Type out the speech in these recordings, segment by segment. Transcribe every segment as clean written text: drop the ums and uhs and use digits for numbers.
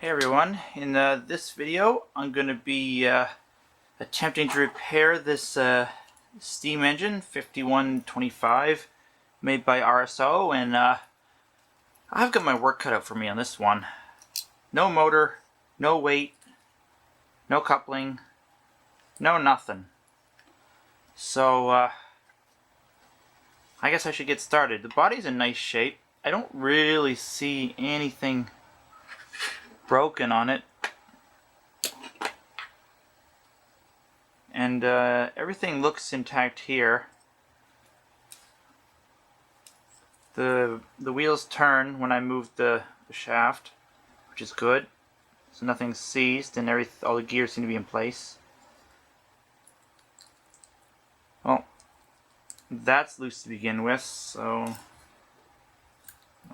Hey everyone, in this video I'm going to be attempting to repair this steam engine 5125 made by RSO, and I've got my work cut out for me on this one. No motor, no weight, no coupling, no nothing. So I guess I should get started. The body's in nice shape. I don't really see anything broken on it. And everything looks intact here. The wheels turn when I move the shaft, which is good. So nothing's seized, and all the gears seem to be in place. Well, that's loose to begin with, so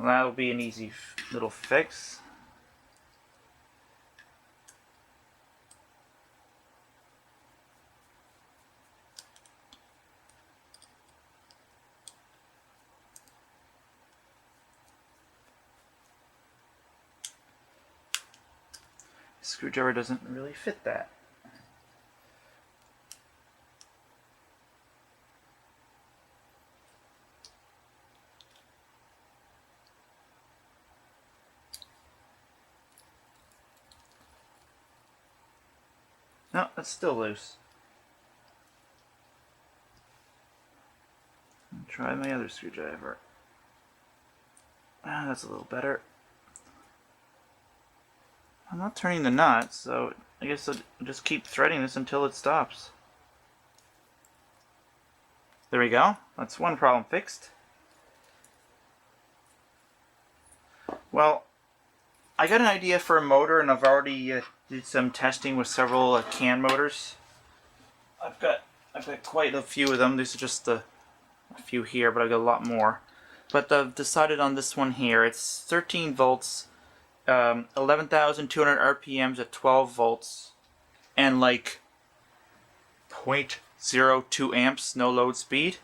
that'll be an easy little fix. Screwdriver doesn't really fit that. No, that's still loose. I'll try my other screwdriver. That's a little better. I'm not turning the knot, so I guess I'll just keep threading this until it stops. There we go. That's one problem fixed. Well, I got an idea for a motor, and I've already did some testing with several can motors. I've got quite a few of them. These are just a few here, but I've got a lot more. But I've decided on this one here. It's 13 volts. 11,200 RPMs at 12 volts and like 0.02 amps, no load speed.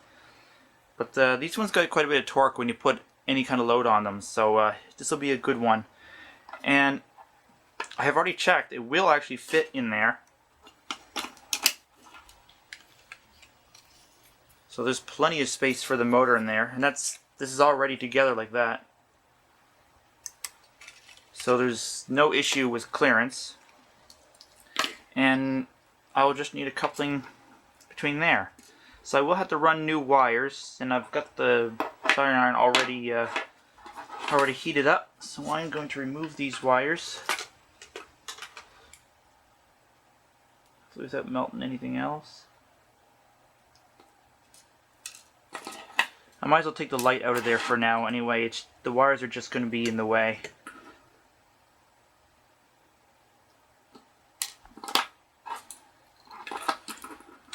But these ones got quite a bit of torque when you put any kind of load on them, so this will be a good one. And I have already checked, it will actually fit in there. So there's plenty of space for the motor in there, and this is already together like that. So there's no issue with clearance, and I will just need a coupling between there. So I will have to run new wires, and I've got the soldering iron already heated up, so I'm going to remove these wires without melting anything else. I might as well take the light out of there for now anyway. The wires are just going to be in the way.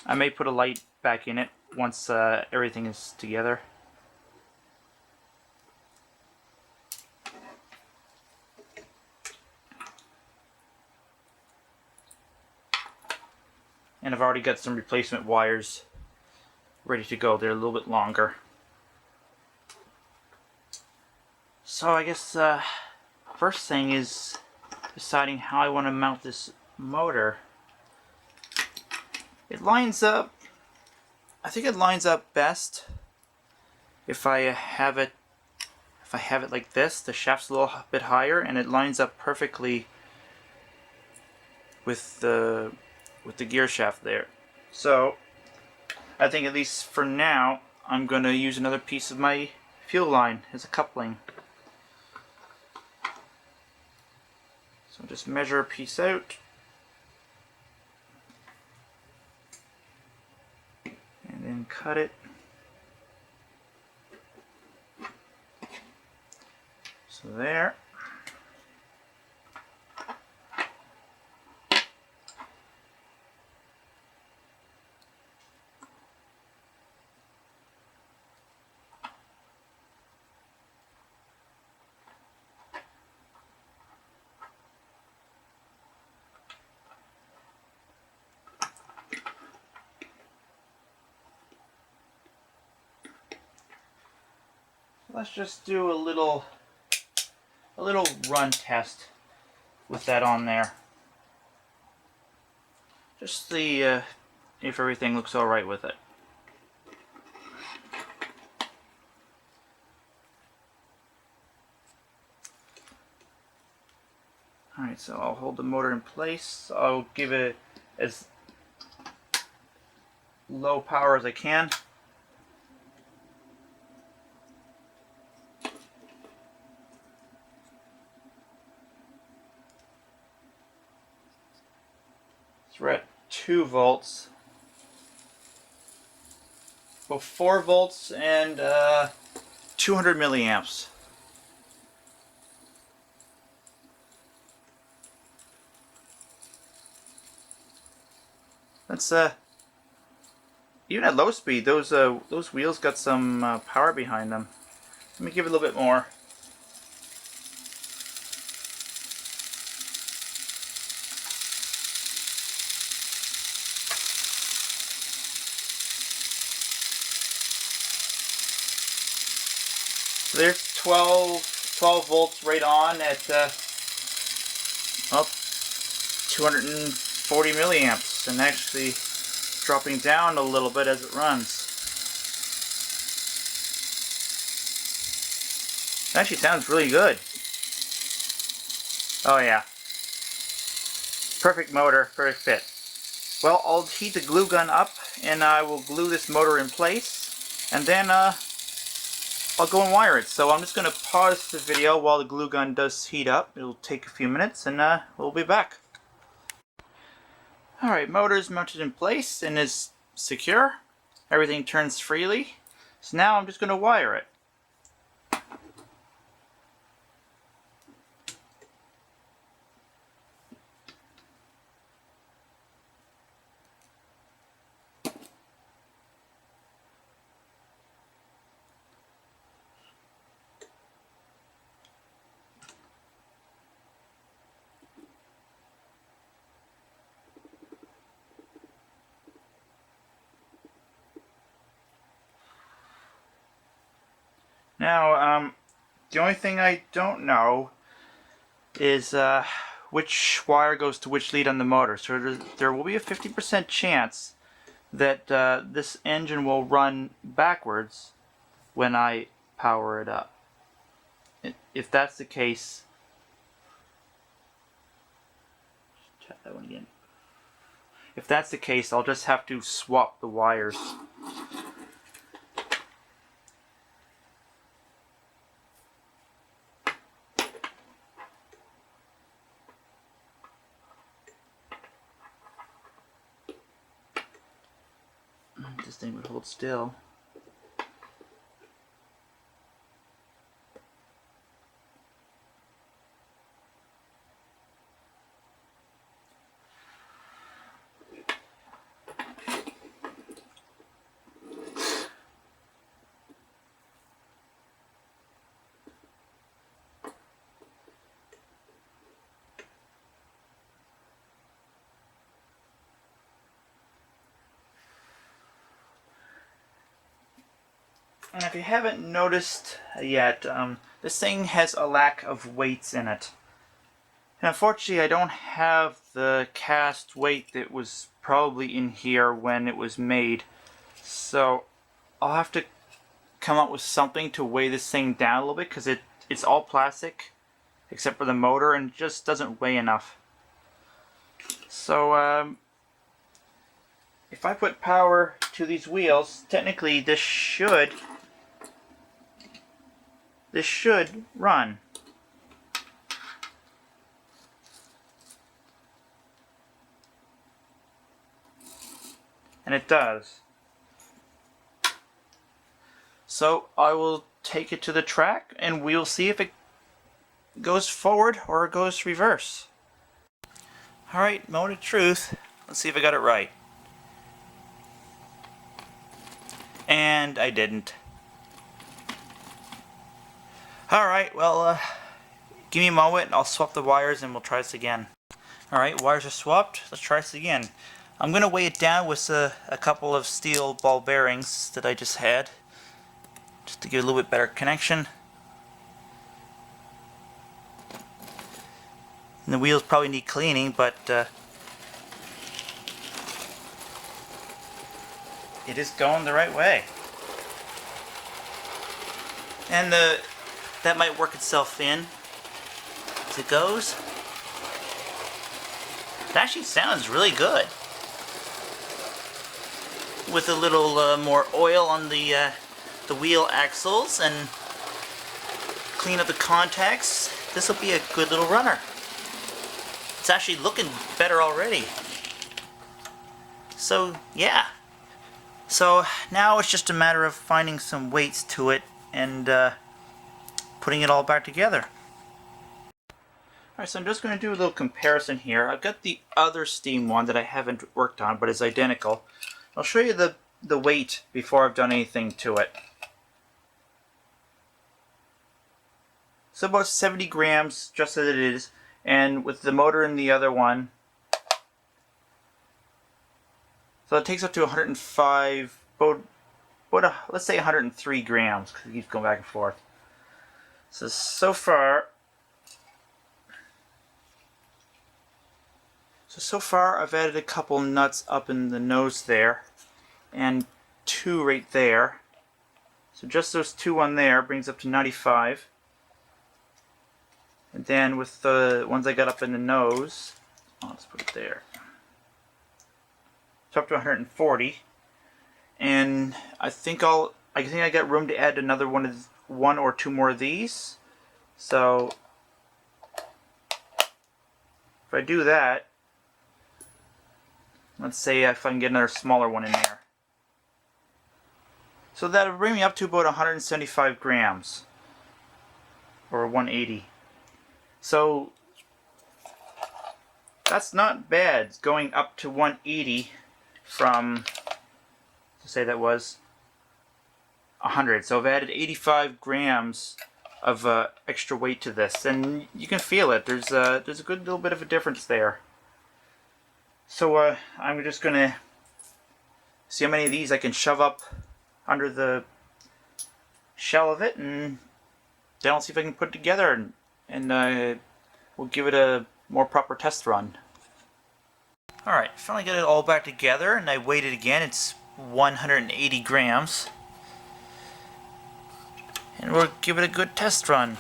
I may put a light back in it once everything is together. And I've already got some replacement wires ready to go. They're a little bit longer. So I guess first thing is deciding how I want to mount this motor. It lines up, I think it lines up best if I have it like this. The shaft's a little bit higher, and it lines up perfectly with the gear shaft there. So I think, at least for now, I'm going to use another piece of my fuel line as a coupling. So just measure a piece out. And then cut it. So there. Let's just do a little run test with that on there. Just see if everything looks alright with it. Alright, so I'll hold the motor in place. I'll give it as low power as I can. So we're at 2 volts. Well, 4 volts and 200 milliamps. That's even at low speed, those wheels got some power behind them. Let me give it a little bit more. So there's 12 volts right on at 240 milliamps, and actually dropping down a little bit as it runs. It actually sounds really good. Oh yeah. Perfect motor, perfect fit. Well, I'll heat the glue gun up and I will glue this motor in place, and then I'll go and wire it. So I'm just going to pause the video while the glue gun does heat up. It'll take a few minutes and we'll be back. Alright, motor is mounted in place and is secure. Everything turns freely. So now I'm just going to wire it. Now, the only thing I don't know is which wire goes to which lead on the motor. So there will be a 50% chance that this engine will run backwards when I power it up. If that's the case, try that one again. If that's the case, I'll just have to swap the wires. This thing would hold still. And if you haven't noticed yet, this thing has a lack of weights in it. And unfortunately, I don't have the cast weight that was probably in here when it was made. So I'll have to come up with something to weigh this thing down a little bit, because it's all plastic except for the motor and it just doesn't weigh enough. So if I put power to these wheels, technically this should run. And it does. So I will take it to the track and we'll see if it goes forward or it goes reverse. Alright, moment of truth. Let's see if I got it right. And I didn't. Alright, well, give me a moment and I'll swap the wires and we'll try this again. Alright, wires are swapped. Let's try this again. I'm going to weigh it down with a couple of steel ball bearings that I just had, just to get a little bit better connection. And the wheels probably need cleaning, but it is going the right way. And that might work itself in as it goes. It actually sounds really good. With a little more oil on the wheel axles and clean up the contacts, this will be a good little runner. It's actually looking better already. So yeah. So now it's just a matter of finding some weights to it and putting it all back together. Alright, so I'm just going to do a little comparison here. I've got the other Steam one that I haven't worked on, but is identical. I'll show you the weight before I've done anything to it. So about 70 grams, just as it is, and with the motor in the other one, so it takes up to 105, let's say 103 grams, because it keeps going back and forth. So far I've added a couple nuts up in the nose there, and 2 right there. So just those 2 on there brings up to 95. And then with the ones I got up in the nose, let's put it there. So up to 140. And I think I got room to add another one or 2 more of these. So if I do that, let's say if I can get another smaller one in there. So that'll bring me up to about 175 grams. Or 180. So that's not bad. It's going up to 180 from, say that was 100. So I've added 85 grams of extra weight to this, and you can feel it. There's a good little bit of a difference there. So I'm just gonna see how many of these I can shove up under the shell of it, and then I'll see if I can put it together, and we'll give it a more proper test run. Alright, finally got it all back together, and I weighed it again. It's 180 grams. And we'll give it a good test run.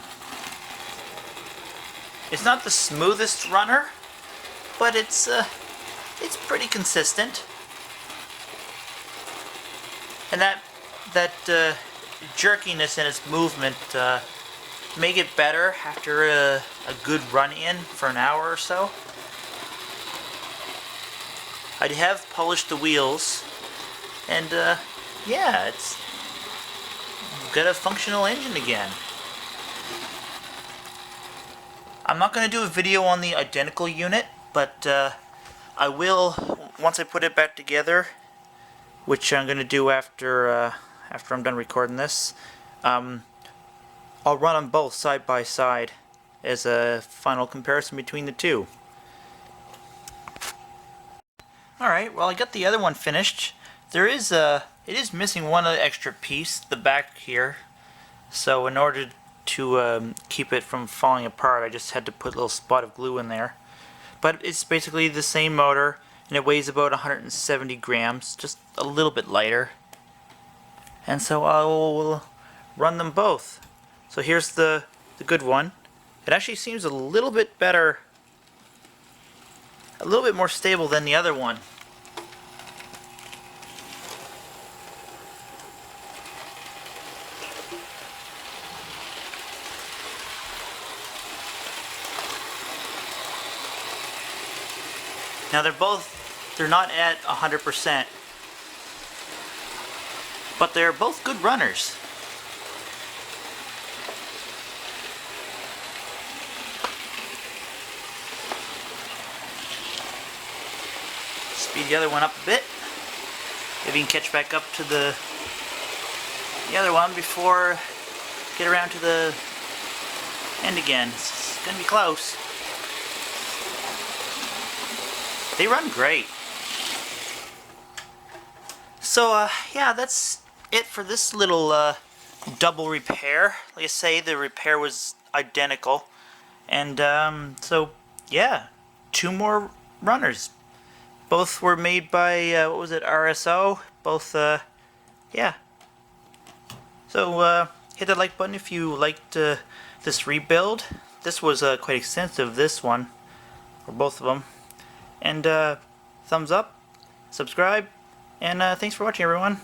It's not the smoothest runner, but it's pretty consistent. And that jerkiness in its movement may get better after a good run-in for an hour or so. I have polished the wheels, and yeah, it's got a functional engine again. I'm not going to do a video on the identical unit, but I will once I put it back together, which I'm going to do after I'm done recording this. I'll run them both side by side as a final comparison between the two. Alright, well I got the other one finished. It is missing one extra piece, the back here. So in order to keep it from falling apart, I just had to put a little spot of glue in there. But it's basically the same motor, and it weighs about 170 grams, just a little bit lighter. And so I will run them both. So here's the good one. It actually seems a little bit better, a little bit more stable than the other one. Now they're not at 100%, but they're both good runners. Speed the other one up a bit. Maybe you can catch back up to the other one before get around to the end again. It's gonna be close. They run great. So yeah, that's it for this little double repair. Like I say, the repair was identical, and so yeah, two more runners. Both were made by, what was it, RSO? Both, yeah. So, hit the like button if you liked this rebuild. This was quite extensive, this one, for both of them. And thumbs up, subscribe, and thanks for watching, everyone.